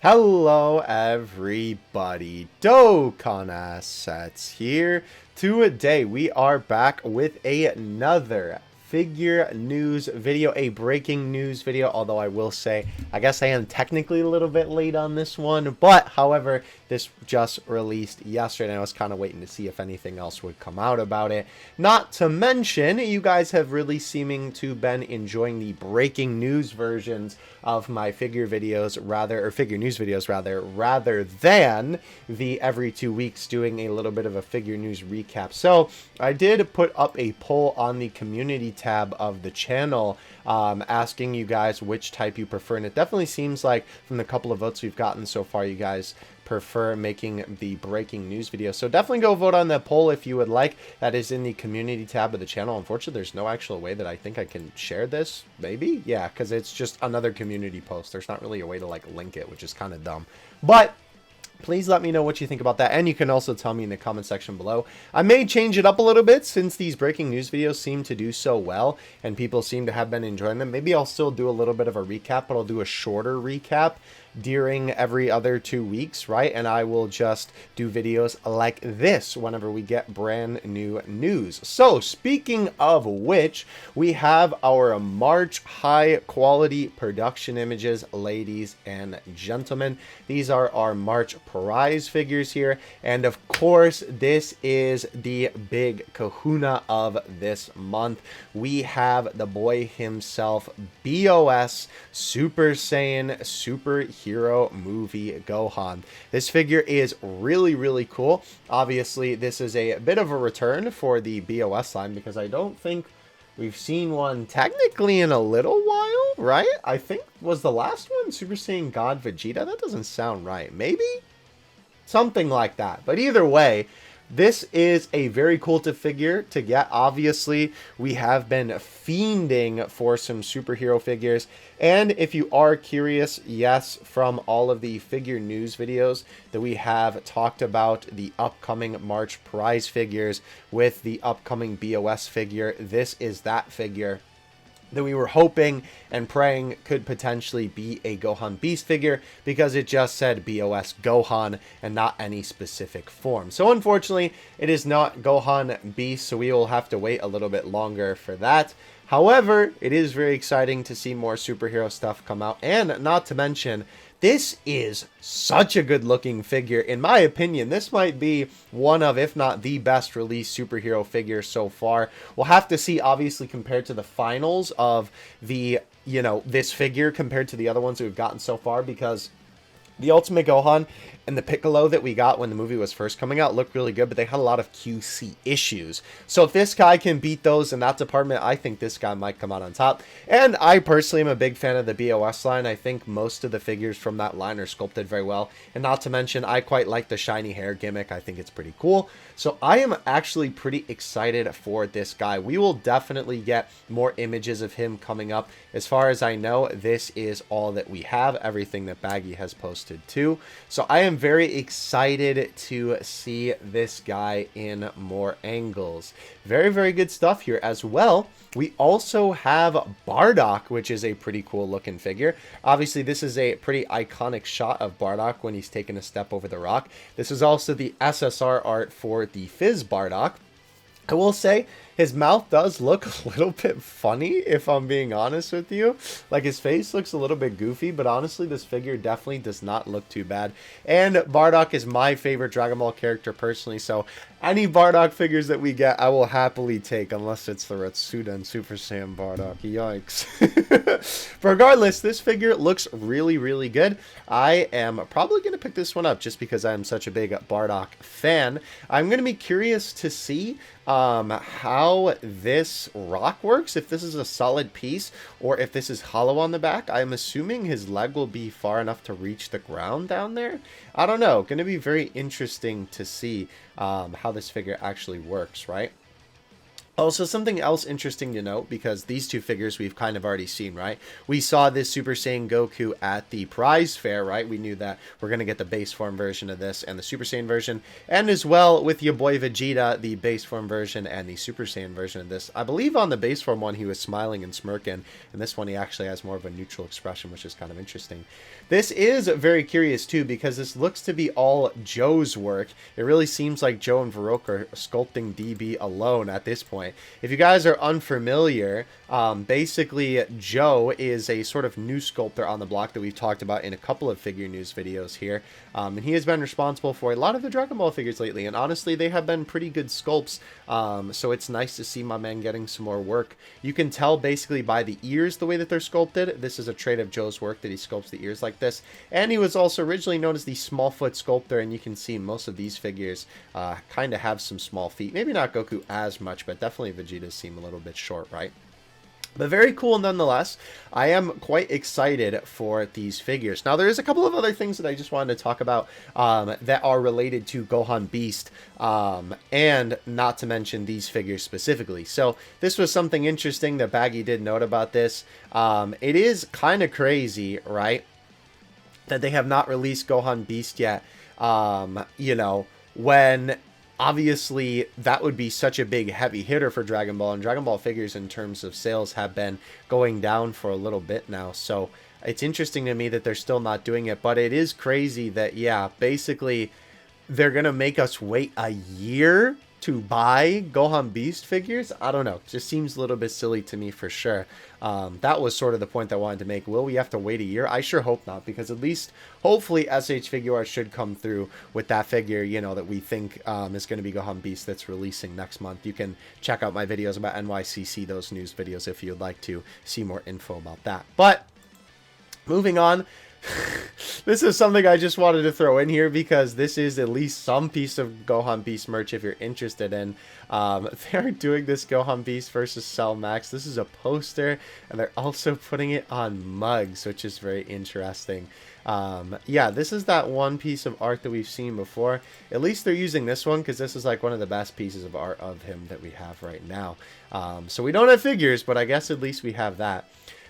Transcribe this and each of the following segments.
Hello everybody, Dokkan Assets here. Today we are back with another figure news video, a breaking news video, although I will say, I guess I am technically a little bit late on this one, but however, this just released yesterday and I was kind of waiting to see if anything else would come out about it. Not to mention, you guys have really seeming to been enjoying the breaking news versions of my figure videos figure news videos rather than the every 2 weeks doing a little bit of a figure news recap. So I did put up a poll on the community tab of the channel asking you guys which type you prefer, and it definitely seems like from the couple of votes we've gotten so far, you guys prefer making the breaking news video. So definitely go vote on that poll if you would like. That is in the community tab of the channel. Unfortunately, there's no actual way that I think I can share this. Maybe? Yeah, because it's just another community post. There's not really a way to like link it, which is kind of dumb. But please let me know what you think about that, and you can also tell me in the comment section below. I may change it up a little bit since these breaking news videos seem to do so well and people seem to have been enjoying them. Maybe I'll still do a little bit of a recap, but I'll do a shorter recap during every other 2 weeks, right? And I will just do videos like this whenever we get brand new news. So speaking of which, we have our March high quality production images, ladies and gentlemen. These are our March prize figures here, and of course this is the big kahuna of this month. We have the boy himself, BOS Super Saiyan Superhero Movie Gohan. This figure is really cool. Obviously this is a bit of a return for the BOS line because I don't think we've seen one technically in a little while, right? I think was the last one Super Saiyan God Vegeta? That doesn't sound right. Maybe? Something like that. But either way, this is a very cool figure to get. Obviously, we have been fiending for some superhero figures. And if you are curious, yes, from all of the figure news videos that we have talked about the upcoming March prize figures with the upcoming BOS figure, this is that figure that we were hoping and praying could potentially be a Gohan Beast figure because it just said BOS Gohan and not any specific form. So unfortunately, it is not Gohan Beast, so we will have to wait a little bit longer for that. However, it is very exciting to see more superhero stuff come out, and not to mention, this is such a good looking figure. In my opinion, this might be one of, if not the best released superhero figure so far. We'll have to see, obviously, compared to the finals of the, this figure compared to the other ones we've gotten so far, because the Ultimate Gohan and the Piccolo that we got when the movie was first coming out looked really good, but they had a lot of QC issues. So if this guy can beat those in that department, I think this guy might come out on top. And I personally am a big fan of the BOS line. I think most of the figures from that line are sculpted very well. And not to mention, I quite like the shiny hair gimmick. I think it's pretty cool. So I am actually pretty excited for this guy. We will definitely get more images of him coming up. As far as I know, this is all that we have, everything that Baggy has posted too. So I am very excited to see this guy in more angles. Very good stuff here as well. We also have Bardock, which is a pretty cool looking figure. Obviously, this is a pretty iconic shot of Bardock when he's taking a step over the rock. This is also the SSR art for the Fizz Bardock. I will say his mouth does look a little bit funny, if I'm being honest with you. Like, his face looks a little bit goofy, but honestly, this figure definitely does not look too bad. And Bardock is my favorite Dragon Ball character personally, so any Bardock figures that we get, I will happily take, unless it's the Ratsuden Super Saiyan Bardock. Yikes. Regardless, this figure looks really good. I am probably going to pick this one up just because I'm such a big Bardock fan. I'm going to be curious to see how this rock works, if this is a solid piece or if this is hollow on the back. I'm assuming his leg will be far enough to reach the ground down there. I don't know. Going to be very interesting to see how this figure actually works, right? Also, something else interesting to note, because these two figures we've kind of already seen, right? We saw this Super Saiyan Goku at the prize fair, right? We knew that we're going to get the base form version of this and the Super Saiyan version. And as well with your boy Vegeta, the base form version and the Super Saiyan version of this. I believe on the base form one, he was smiling and smirking. And this one, he actually has more of a neutral expression, which is kind of interesting. This is very curious, too, because this looks to be all Joe's work. It really seems like Joe and Varrock are sculpting DB alone at this point. If you guys are unfamiliar, basically Joe is a sort of new sculptor on the block that we've talked about in a couple of figure news videos here. And he has been responsible for a lot of the Dragon Ball figures lately. And honestly, they have been pretty good sculpts. So it's nice to see my man getting some more work. You can tell basically by the ears the way that they're sculpted. This is a trait of Joe's work that he sculpts the ears like this. And he was also originally known as the Smallfoot Sculptor. And you can see most of these figures kind of have some small feet. Maybe not Goku as much, but definitely Vegeta seem a little bit short, right? But very cool nonetheless. I am quite excited for these figures. Now, there is a couple of other things that I just wanted to talk about that are related to Gohan Beast, and not to mention these figures specifically. So this was something interesting that Baggy did note about this. It is kind of crazy, right, that they have not released Gohan Beast yet. You know, when obviously that would be such a big heavy hitter for Dragon Ball, and Dragon Ball figures in terms of sales have been going down for a little bit now. So it's interesting to me that they're still not doing it, but it is crazy that, yeah, basically they're going to make us wait a year to buy Gohan Beast figures. I don't know. It just seems a little bit silly to me for sure. That was sort of the point I wanted to make. Will we have to wait a year? I sure hope not, because at least hopefully SH Figuarts should come through with that figure, you know, that we think is going to be Gohan Beast that's releasing next month. You can check out my videos about NYCC, those news videos, if you'd like to see more info about that. But moving on. This is something I just wanted to throw in here because this is at least some piece of Gohan Beast merch if you're interested in. They're doing this Gohan Beast versus Cell Max. This is a poster, and they're also putting it on mugs, which is very interesting. Yeah, this is that one piece of art that we've seen before. At least they're using this one because this is like one of the best pieces of art of him that we have right now. So we don't have figures, but I guess at least we have that.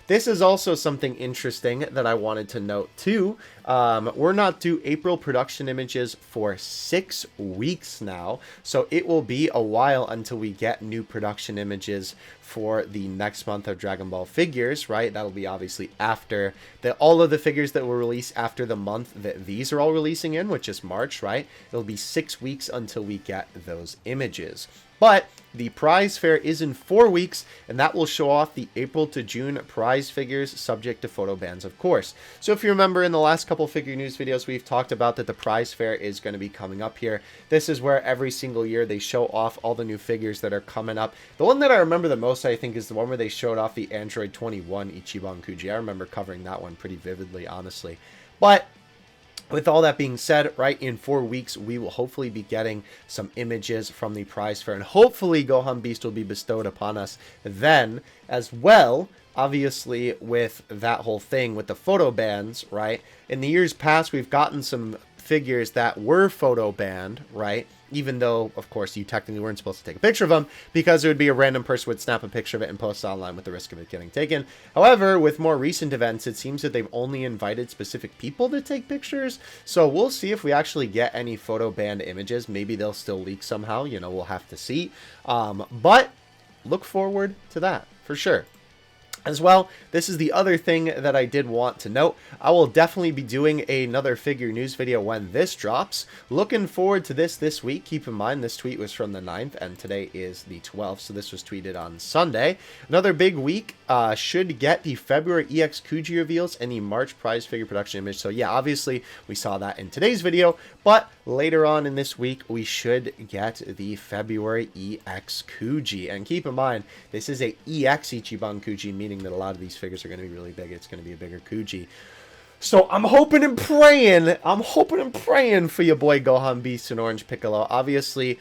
This is also something interesting that I wanted to note too. We're not due April production images for 6 weeks now, so it will be a while until we get new production images for the next month of Dragon Ball figures, right? That'll be obviously after all of the figures that will release after the month that these are all releasing in, which is March, right? It'll be 6 weeks until we get those images. But the prize fair is in 4 weeks, and that will show off the April to June prize figures, subject to photo bans, of course. So if you remember in the last couple figure news videos, we've talked about that the prize fair is going to be coming up here. This is where every single year they show off all the new figures that are coming up. The one that I remember the most, I think, is the one where they showed off the Android 21 Ichiban Kuji. I remember covering that one pretty vividly, honestly. But with all that being said, right, in 4 weeks, we will hopefully be getting some images from the prize fair, and hopefully Gohan Beast will be bestowed upon us then as well. Obviously, with that whole thing with the photo bans, right, in the years past, we've gotten some figures that were photo banned, right, even though, of course, you technically weren't supposed to take a picture of them because it would be a random person would snap a picture of it and post it online with the risk of it getting taken. However, with more recent events, it seems that they've only invited specific people to take pictures. So we'll see if we actually get any photo banned images. Maybe they'll still leak somehow. You know, we'll have to see. But look forward to that for sure. As well, this is the other thing that I did want to note. I will definitely be doing another figure news video when this drops. Looking forward to this week. Keep in mind, this tweet was from the 9th, and today is the 12th, so this was tweeted on Sunday. Another big week. Should get the February EX Kuji reveals and the March prize figure production image. So yeah, obviously, we saw that in today's video, but later on in this week, we should get the February EX Kuji. And keep in mind, this is a EX Ichiban Kuji, meaning that a lot of these figures are going to be really big. It's going to be a bigger Kuji. So I'm hoping and praying for your boy Gohan Beast and Orange Piccolo. Obviously,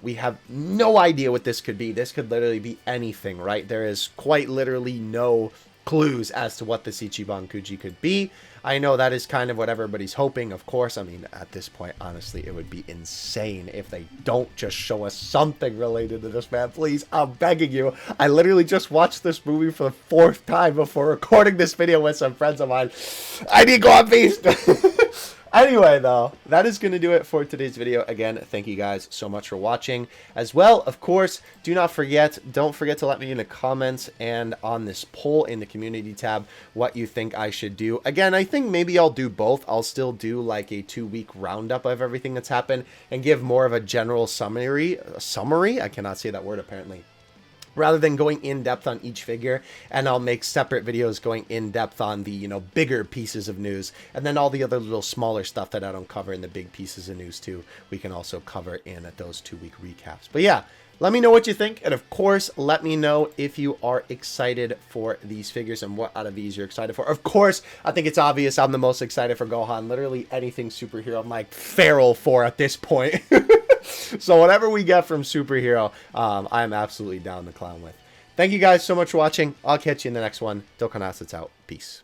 we have no idea what this could be. This could literally be anything, right? There is quite literally no clues as to what this Ichiban Kuji could be. I know that is kind of what everybody's hoping, of course. I mean, at this point, honestly, it would be insane if they don't just show us something related to this, man. Please, I'm begging you. I literally just watched this movie for the 4th time before recording this video with some friends of mine. I need Gohan Beast! Anyway, though, that is going to do it for today's video. Again, thank you guys so much for watching. As well, of course, don't forget to let me in the comments and on this poll in the community tab what you think I should do. Again, I think maybe I'll do both. I'll still do like a 2-week roundup of everything that's happened and give more of a general summary. I cannot say that word apparently. Rather than going in-depth on each figure, and I'll make separate videos going in-depth on the, you know, bigger pieces of news, and then all the other little smaller stuff that I don't cover in the big pieces of news too, we can also cover in at those 2-week recaps. But yeah, let me know what you think, and of course, let me know if you are excited for these figures and what out of these you're excited for. Of course, I think it's obvious I'm the most excited for Gohan. Literally anything superhero I'm like feral for at this point. So whatever we get from superhero, I'm absolutely down to clown with. Thank you guys so much for watching. I'll catch you in the next one. Dokkan Assets out. Peace.